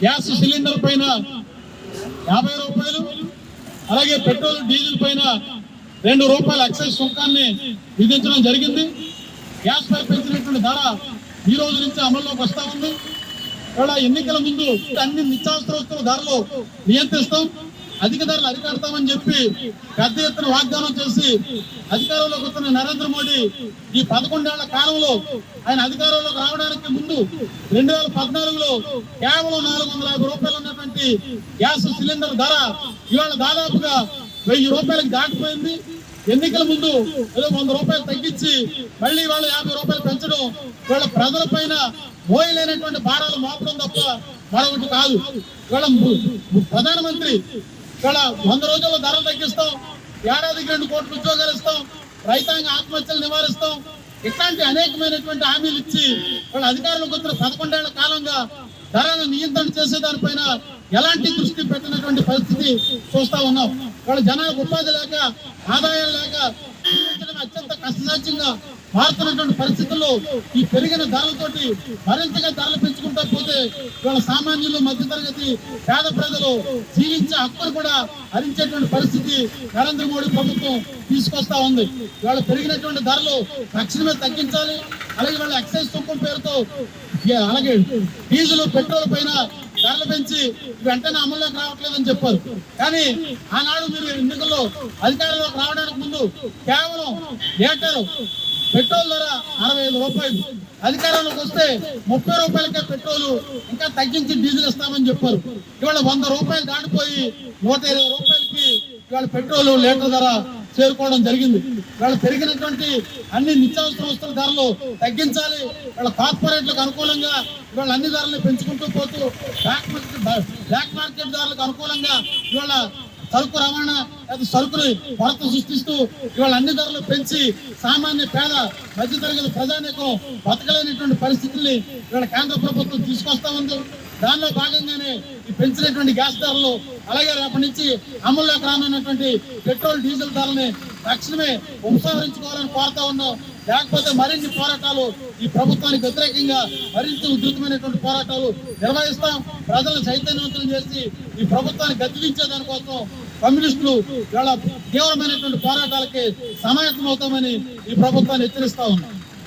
Gas cylinder పైన 50 రూపాయలు, అలాగే పెట్రోల్ డీజిల్ పైన 2 రూపాయల ఎక్సైజ్ సుంకాన్ని విధించడం జరిగింది. గ్యాస్ పై పెంచినటువంటి ధర ఈ రోజు నుంచి అమల్లోకి వస్తా ఉంది. ఇవాళ ఎన్నికల ముందు అన్ని నిత్యావసర వస్తువుల ధరలు నియంత్రిస్తాం, అధిక ధరలు అరికడతామని చెప్పి పెద్ద ఎత్తున వాగ్దానం చేసి అధికారంలోకి వస్తున్న నరేంద్ర మోడీ ఈ 11 ఏళ్ల కాలంలో ఆయన అధికారంలోకి రావడానికి ముందు 2014లో కేవలం 450 రూపాయలు ఉన్నటువంటి గ్యాస్ సిలిండర్ ధర ఇవాళ దాదాపుగా 1000 రూపాయలకు దాటిపోయింది. ఎన్నికల ముందు ఏదో 100 రూపాయలు తగ్గించి మళ్ళీ వాళ్ళ 50 రూపాయలు పెంచడం వాళ్ళ ప్రజల పైన మోయలేనటువంటి భారాలు మోపడం తప్ప మరొకటి కాదు. ఇవాళ ప్రధానమంత్రి ఇక్కడ 100 రోజుల్లో ధరలు తగ్గిస్తాం, ఏడాదికి 2 కోట్ల ఉద్యోగాలు ఇస్తాం, రైతాంగ ఆత్మహత్యలు నివారిస్తాం, ఇట్లాంటి అనేకమైనటువంటి హామీలు ఇచ్చి వాళ్ళ అధికారంలోకి వచ్చిన 11 ఏళ్ల కాలంగా ధరలను నియంత్రణ చేసే దానిపైన ఎలాంటి దృష్టి పెట్టినటువంటి పరిస్థితి చూస్తా ఉన్నాం. వాళ్ళ జనాలకు ఉపాధి లేక, ఆదాయం లేక అత్యంత కష్టసాధ్యంగా మారుతున్నటువంటి పరిస్థితుల్లో ఈ పెరిగిన ధరలతోటి మరింతగా ధరలు పెంచుకుంటా పోతే ఇవాళ సామాన్యులు, మధ్యతరగతి పేద ప్రజలు జీవించే హక్కును కూడా హరించేటువంటి పరిస్థితి నరేంద్ర మోడీ ప్రభుత్వం తీసుకొస్తా ఉంది. ఇవాళ పెరిగినటువంటి ధరలు తక్షణమే తగ్గించాలి. అలాగే వాళ్ళ ఎక్సైజ్ సుంకం పేరుతో అలాగే డీజిల్, పెట్రోల్ పైన ధరలు పెంచి వెంటనే అమల్లోకి రావట్లేదని చెప్పారు. కానీ ఆనాడు మీరు ఎన్నికల్లో అధికారంలోకి రావడానికి ముందు కేవలం లీటరు పెట్రోల్ ధర 65 రూపాయలు, అధికారంలోకి వస్తే 30 రూపాయలకే పెట్రోల్ ఇంకా తగ్గించి డీజిల్ ఇస్తామని చెప్పారు. ఇవాళ 100 రూపాయలు దాటిపోయి 120 రూపాయలకి ఇవాళ పెట్రోల్ లీటర్ ధర చేరుకోవడం జరిగింది. ఇవాళ పెరిగినటువంటి అన్ని నిత్యావసర వస్తువుల ధరలు తగ్గించాలి. ఇవాళ కార్పొరేట్లకు అనుకూలంగా ఇవాళ అన్ని ధరలు పెంచుకుంటూ పోతూ బ్లాక్ మార్కెట్ ధరలకు అనుకూలంగా ఇవాళ సరుకు రవాణా సరుకుని కొరత సృష్టిస్తూ ఇవాళ అన్ని ధరలు పెంచి సామాన్య పేద మధ్యతరగతి ప్రజానీకం బతకలేనటువంటి పరిస్థితుల్ని ఇవాళ కేంద్ర ప్రభుత్వం తీసుకొస్తా ఉంది. దానిలో భాగంగానే ఈ పెంచినటువంటి గ్యాస్ ధరలు, అలాగే రేపటి నుంచి అమల్లోకి రానున్నటువంటి పెట్రోల్, డీజిల్ ధరల్ని తక్షణమే ఉపసంహరించుకోవాలని కోరుతా ఉన్నాం. లేకపోతే మరిన్ని పోరాటాలు ఈ ప్రభుత్వానికి వ్యతిరేకంగా మరింత ఉధృతమైనటువంటి పోరాటాలు నిర్వహిస్తాం. ప్రజలను చైతన్యవంతులు చేసి ఈ ప్రభుత్వాన్ని గద్దెదించే దానికోసం కమ్యూనిస్టులు ఇవాళ తీవ్రమైనటువంటి పోరాటాలకి సమాయత్తమవుతామని ఈ ప్రభుత్వాన్ని హెచ్చరిస్తా ఉన్నాం.